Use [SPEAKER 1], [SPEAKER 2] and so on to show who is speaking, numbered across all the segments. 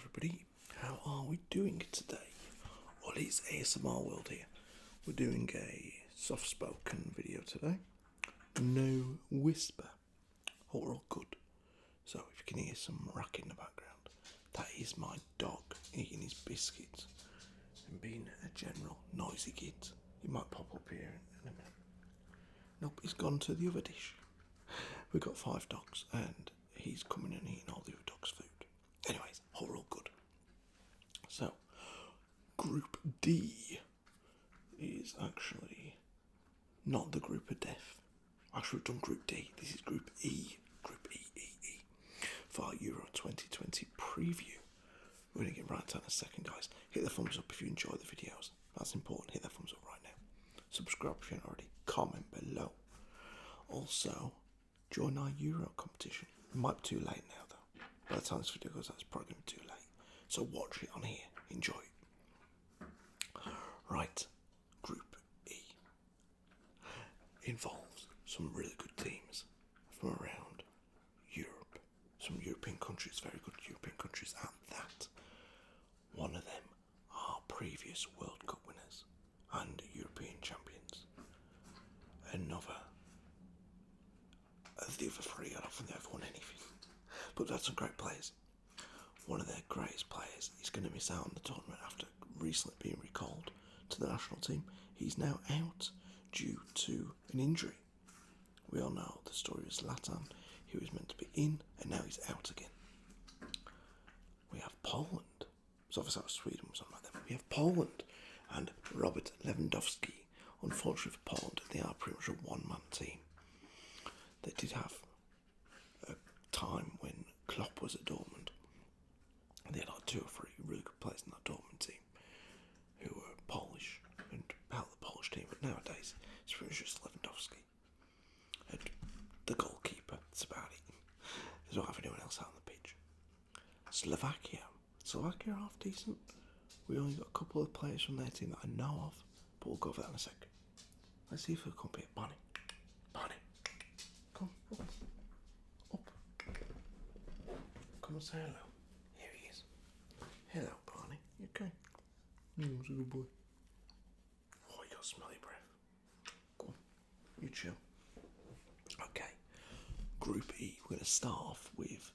[SPEAKER 1] everybody, how are we doing today? Ollie's ASMR World here. We're doing a soft-spoken video today. No whisper. We're all good. So if you can hear some racket in the background, that is my dog eating his biscuits and being a general noisy kid. He might pop up here in a minute. Nope, he's gone to the other dish. We've got 5 dogs and he's coming and eating all the other dogs' food. Anyways, we're all good. So, Group D is actually not the group of death. Actually, we've done Group D. This is Group E. Group E, for our Euro 2020 preview. We're going to get right down in a second, guys. Hit the thumbs up if you enjoy the videos. That's important. Hit the thumbs up right now. Subscribe if you haven't already. Comment below. Also, join our Euro competition. It might be too late now, though. By the time this video goes out, it's probably going to be too late. So watch it on here. Enjoy it. Right. Group E involves some really good teams from around Europe. Some European countries, very good European countries at that. One of them are previous World Cup winners and European champions. Another of the other 3, I don't think they've won anything. But that's some great players. One of their greatest players is going to miss out on the tournament after recently being recalled to the national team. He's now out due to an injury. We all know the story of Zlatan. He was meant to be in and now he's out again. We have Poland. So obviously that was Sweden or something like that. We have Poland and Robert Lewandowski. Unfortunately for Poland, they are pretty much a one-man team. They did have a time when Klopp was at Dortmund. And they had like 2 or 3 really good players in that Dortmund team who were Polish and helped the Polish team. But nowadays, it's pretty much just Lewandowski. And the goalkeeper, that's about it. They don't have anyone else out on the pitch. Slovakia are half decent. We only got a couple of players from their team that I know of, but we'll go over that in a sec. Let's see if we can beat Barney. Come up. Come and say hello. Here he is. Hello, Barney. You okay? He's a good boy. Oh, you got smelly breath. Go on. You chill. Okay. Group E. We're going to start off with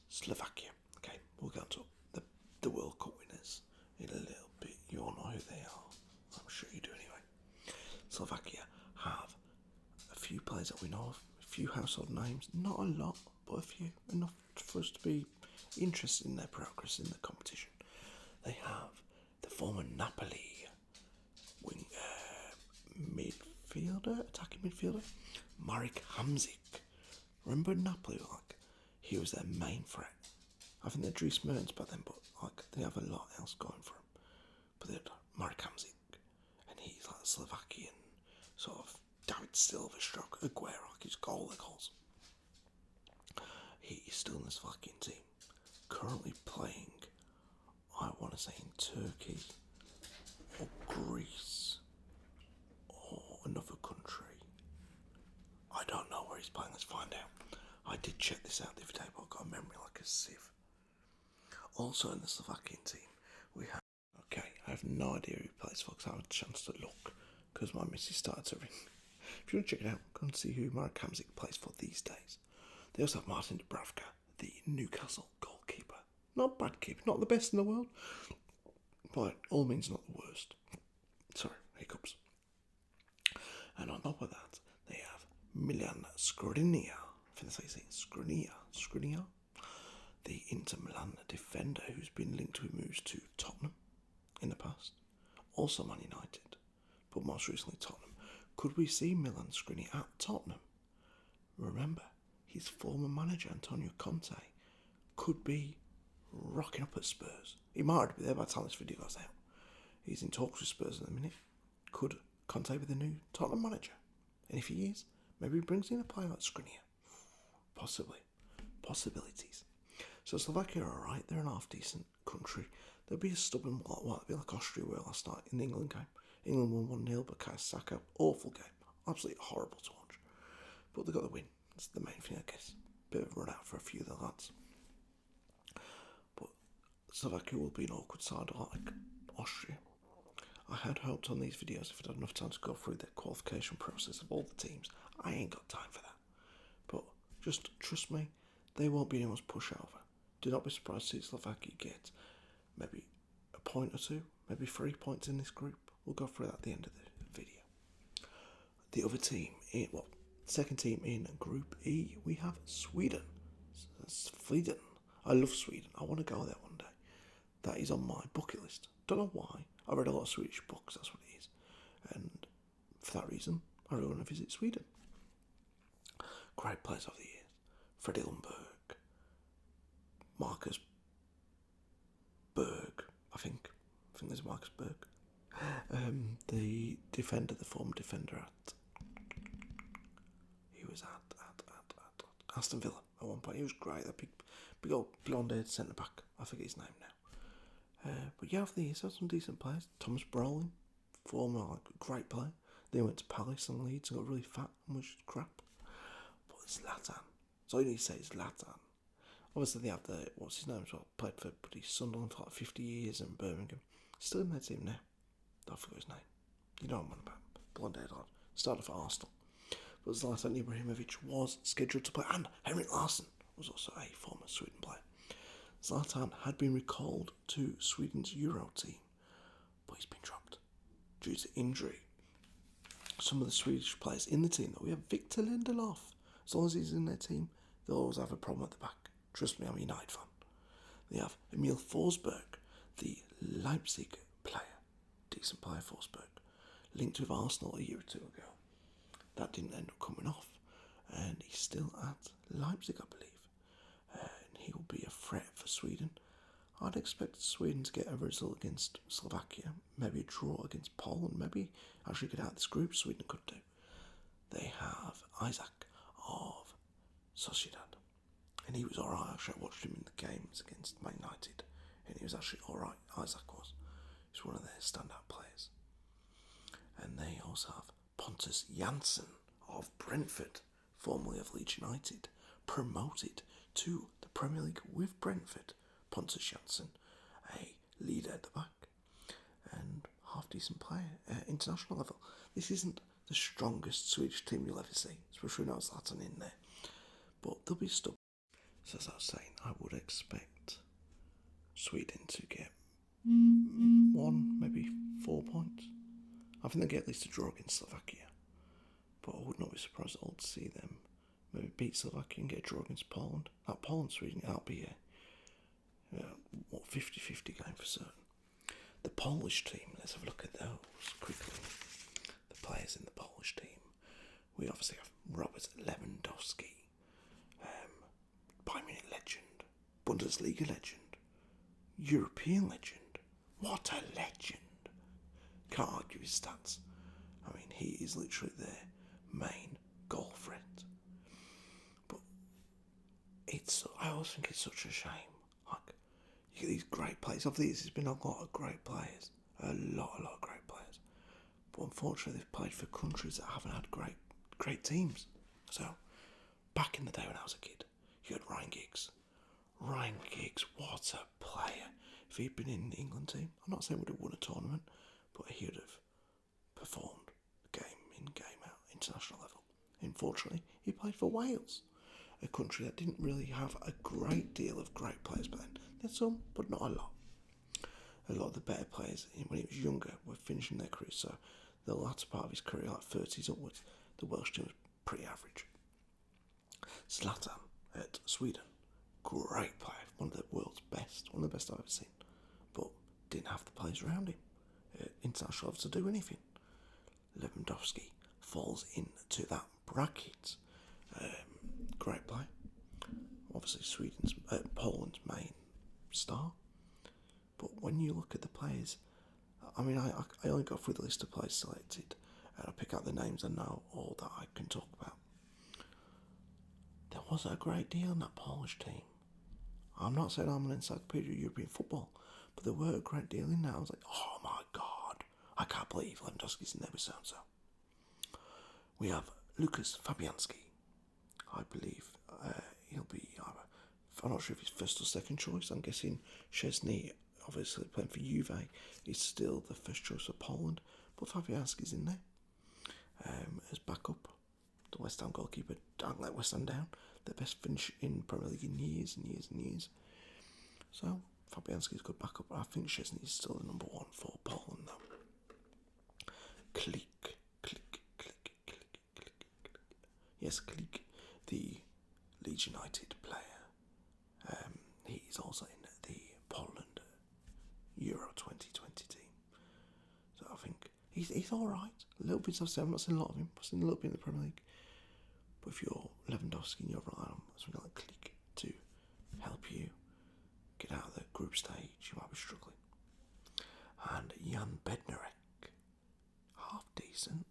[SPEAKER 1] Slovakia. Okay. We'll go to the World Cup winners in a little bit. You all know who they are. I'm sure you do anyway. Slovakia have a few players that we know of, a few household names, not a lot, but a few, enough for us to be interested in their progress in the competition. They have the former Napoli attacking midfielder, Marek Hamsik. Remember Napoli, he was their main threat. I think they're Dries Mertens by then, but they have a lot else going for them. But they're Marek Hamsik, and he's like the Slovakian sort of David Silva stroke Aguero, his goals. He is still in the Slovakian team, currently playing, I want to say in Turkey or Greece or another country. I don't know where he's playing, let's find out. I did check this out the other day, but I've got a memory like a sieve. Also in the Slovakian team, we have... Okay, I have no idea who plays for because I haven't had a chance to look because my missus started to ring. If you want to check it out, go and see who Marek Hamsik plays for these days. They also have Martin Dubravka, the Newcastle goalkeeper. Not bad keeper, not the best in the world, by all means not the worst. Sorry, hiccups. And on top of that, they have Milan Skriniar. I think that's how you say it. Skriniar. The Inter Milan defender who's been linked with moves to Tottenham in the past. Also Man United, but most recently Tottenham. Could we see Milan Skriniar at Tottenham? Remember, his former manager Antonio Conte could be rocking up at Spurs. He might already be there by the time this video goes out. He's in talks with Spurs at the minute. Could Conte be the new Tottenham manager? And if he is, maybe he brings in a player like Skriniar. Possibly. Possibilities. So Slovakia are alright, they're an half-decent country. There'll be a stubborn what it'll be like Austria were last night in the England game. England won 1-0, but Bukayo Saka, awful game. Absolutely horrible to watch. But they got the win. That's the main thing, I guess. Bit of a run out for a few of the lads. But Slovakia will be an awkward side like Austria. I had hoped on these videos if I'd had enough time to go through the qualification process of all the teams. I ain't got time for that. But just trust me, they won't be anyone's pushover. Do not be surprised to see Slovakia get maybe a point or two, maybe 3 points in this group. We'll go through that at the end of the video. The other team, second team in Group E, we have Sweden. Sweden. I love Sweden. I want to go there one day. That is on my bucket list. Don't know why. I read a lot of Swedish books, that's what it is. And for that reason, I really want to visit Sweden. Great players of the year. Freddie Lundberg. Marcus Berg, I think there's Marcus Berg. The former defender he was at Aston Villa at one point. He was great, that big old blonde-haired centre-back. I forget his name now. But yeah, over the years, had some decent players. Thomas Brolin, former great player. Then he went to Palace and Leeds and got really fat and was crap. But Zlatan. So all you need to say is Zlatan. Obviously they have what's his name as well, played for Sunderland for like 50 years in Birmingham. Still in their team now. I forgot his name. You know what I'm on about. Blonde-haired lad. Started for Arsenal. But Zlatan Ibrahimovic was scheduled to play, and Henrik Larsson was also a former Sweden player. Zlatan had been recalled to Sweden's Euro team, but he's been dropped due to injury. Some of the Swedish players in the team, though, we have Victor Lindelof. As long as he's in their team, they'll always have a problem at the back. Trust me, I'm a United fan. They have Emil Forsberg, the Leipzig player. Decent player, Forsberg. Linked with Arsenal a year or two ago. That didn't end up coming off. And he's still at Leipzig, I believe. And he will be a threat for Sweden. I'd expect Sweden to get a result against Slovakia. Maybe a draw against Poland. Maybe actually get out of this group, Sweden could do. They have Isaac of Sociedad. And he was alright, actually. I watched him in the games against Man United. And he was actually alright, Isaac was. He's one of their standout players. And they also have Pontus Jansson of Brentford, formerly of Leeds United, promoted to the Premier League with Brentford. Pontus Jansson, a leader at the back, and half-decent player at international level. This isn't the strongest Swedish team you'll ever see, especially not Zlatan in there. But they'll be stuck. So as I was saying, I would expect Sweden to get 1, maybe 4 points. I think they'll get at least a draw against Slovakia. But I would not be surprised at all to see them maybe beat Slovakia and get a draw against Poland. That Poland-Sweden, that'll be a 50-50 game for certain. The Polish team, let's have a look at those quickly. The players in the Polish team. We obviously have Robert Lewandowski, Bayern Munich legend, Bundesliga legend, European legend. What a legend. Can't argue his stats. I mean, he is literally their main goal threat. But I always think it's such a shame. Like, you get these great players. Of these, there's been a lot of great players. A lot of great players. But unfortunately, they've played for countries that haven't had great teams. So, back in the day when I was a kid, you had Ryan Giggs. Ryan Giggs, what a player. If he'd been in the England team, I'm not saying we'd have won a tournament, but he would have performed game in, game out, international level. Unfortunately, he played for Wales, a country that didn't really have a great deal of great players back then. They had some, but not a lot. A lot of the better players, when he was younger, were finishing their careers, so the latter part of his career, like 30s upwards, the Welsh team was pretty average. Zlatan at Sweden, great player, one of the world's best, one of the best I've ever seen, but didn't have the players around him at international level to do anything. Lewandowski falls into that bracket. Great player. Obviously Poland's main star. But when you look at the players, I mean, I only go through the list of players selected, and I pick out the names I know or that I can talk about. There wasn't a great deal in that Polish team. I'm not saying I'm an encyclopedia of European football, but there were a great deal in there. I was like, oh my God, I can't believe Lewandowski's in there with so-and-so. We have Lucas Fabianski. I believe he'll be either I'm not sure if he's first or second choice. I'm guessing Szczesny, obviously playing for Juve, is still the first choice for Poland. But Fabianski's in there as backup. The West Ham goalkeeper. Don't let West Ham down. Their best finish in Premier League in years and years and years. So Fabianski's good backup. But I think Szczesny is still the number one for Poland though. Klich. Yes, Klich, the Leeds United player. He's also in the Poland Euro 2020 team. So I think he's alright. A little bit, I've not seen a lot of him. I've seen a little bit in the Premier League. But if you're Lewandowski and you're relying on something like Klich to help you get out of the group stage, you might be struggling. And Jan Bednarek, half decent.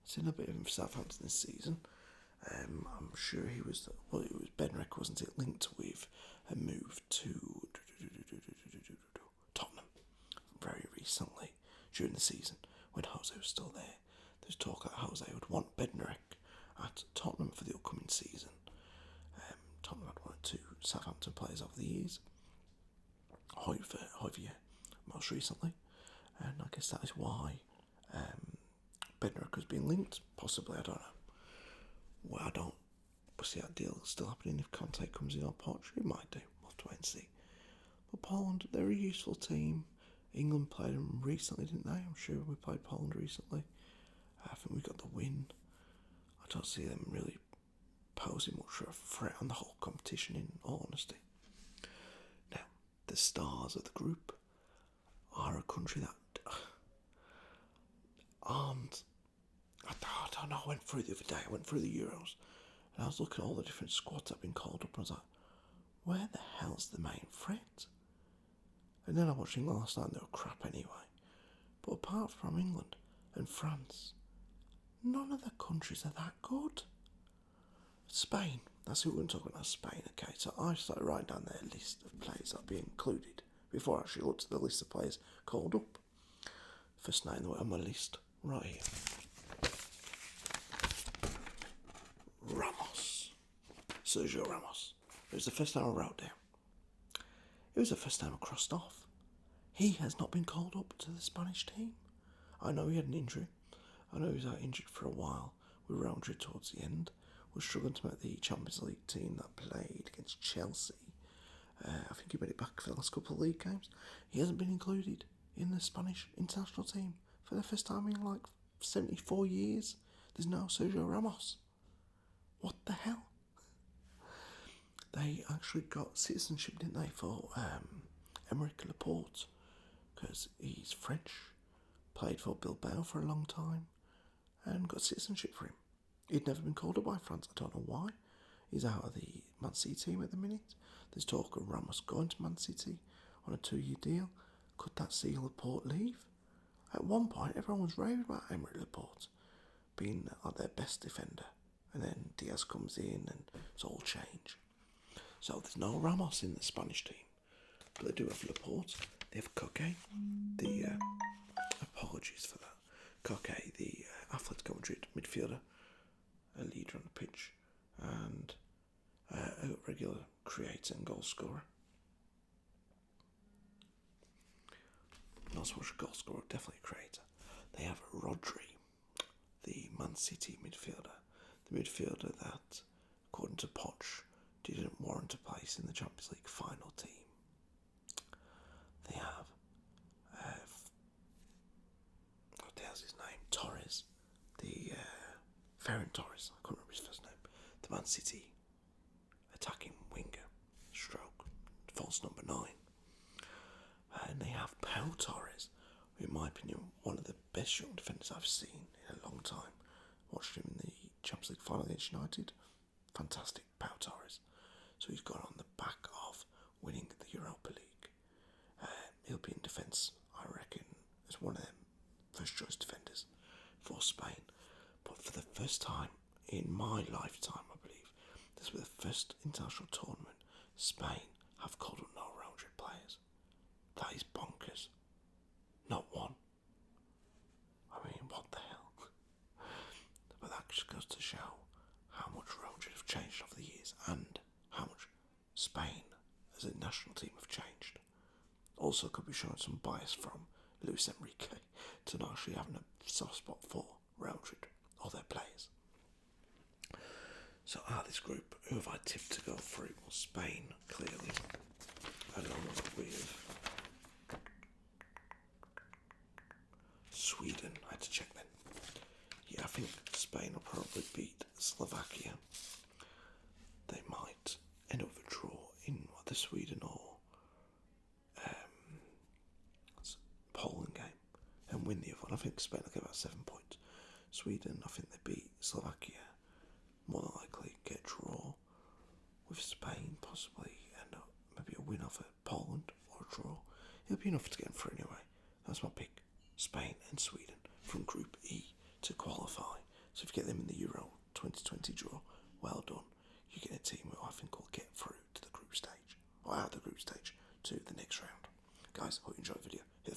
[SPEAKER 1] I've seen a bit of him for Southampton this season. I'm sure he was, well, it was Bednarek, wasn't it, linked with a move to Tottenham very recently during the season when Jose was still there. There's talk that Jose would want Bednarek at Tottenham for the upcoming season. Tottenham had 1 or 2 Southampton players over the years. Hoyvier most recently, and I guess that is why Bednarek has been linked, possibly, I don't know. Well, I don't see that deal still happening if Conte comes in on Poch. It might do. We'll have to wait and see. But Poland, they're a useful team. England played them recently, didn't they? I'm sure we played Poland recently. I think we got the win. I don't see them really posing much of a threat on the whole competition, in all honesty. Now, the stars of the group are a country that aren't... I don't know, I went through the other day, I went through the Euros, and I was looking at all the different squads that have been called up, and I was like, where the hell's the main threat? And then I watched England last night, and they were crap anyway. But apart from England and France, none of the countries are that good. Spain, that's who we're going to talk about, Spain, okay. So I started writing down their list of players that are being included before I actually looked at the list of players called up. First name on my list, right here. Ramos. Sergio Ramos. It was the first name I wrote down. It was the first name I crossed off. He has not been called up to the Spanish team. I know he had an injury. I know he was out injured for a while with Real Madrid towards the end. Was struggling to make the Champions League team that played against Chelsea. I think he made it back for the last couple of league games. He hasn't been included in the Spanish international team for the first time in like 74 years. There's no Sergio Ramos. What the hell? They actually got citizenship, didn't they, for Aymeric Laporte, because he's French, played for Bilbao for a long time, and got citizenship for him. He'd never been called up by France. I don't know why. He's out of the Man City team at the minute. There's talk of Ramos going to Man City on a 2-year deal. Could that see Laporte leave? At one point, everyone was raving about Aymeric Laporte being like their best defender. And then Diaz comes in and it's all change. So there's no Ramos in the Spanish team. But they do have Laporte. They have Koke, the... apologies for that. Koke, the Atletico Madrid midfielder. A leader on the pitch. And a regular creator and goal scorer. Not so much a goal scorer, definitely a creator. They have Rodri, the Man City midfielder. The midfielder that, according to Poch, didn't warrant a place in the Champions League final team. They have, what the hell's his name? Torres, the Ferran Torres, I couldn't remember his first name. The Man City attacking winger, stroke, false number 9. And they have Pau Torres, who in my opinion, one of the best young defenders I've seen in a long time. Watched him in the Champions League final against United. Fantastic, Pau Torres. So he's gone on the back of winning the Europa League. He'll be in defence, I reckon, as one of them first choice defenders for Spain. But for the first time in my lifetime, I believe, this was the first international tournament Spain have called up no Real Madrid players. That is bonkers. Not one. I mean, what the hell? But that just goes to show how much Real Madrid have changed over the years and how much Spain Also, could be showing some bias from Luis Enrique to not actually having a soft spot for Real Madrid or their players. So out of this group, who have I tipped to go through? Well, Spain, clearly, along with Sweden. I had to check then. Yeah, I think Spain will probably beat Slovakia. They might end up with a draw in the Sweden or Poland game and win the other one. I think Spain will get about 7 points. Sweden, I think they beat Slovakia. More than likely get a draw with Spain, possibly, and maybe a win over Poland or a draw. It'll be enough to get them through anyway. That's my pick. Spain and Sweden from Group E to qualify. So if you get them in the Euro 2020 draw, well done. You get a team who I think will get through to the group stage, or out of the group stage, to the next round. Guys, hope you enjoyed the video. Hit the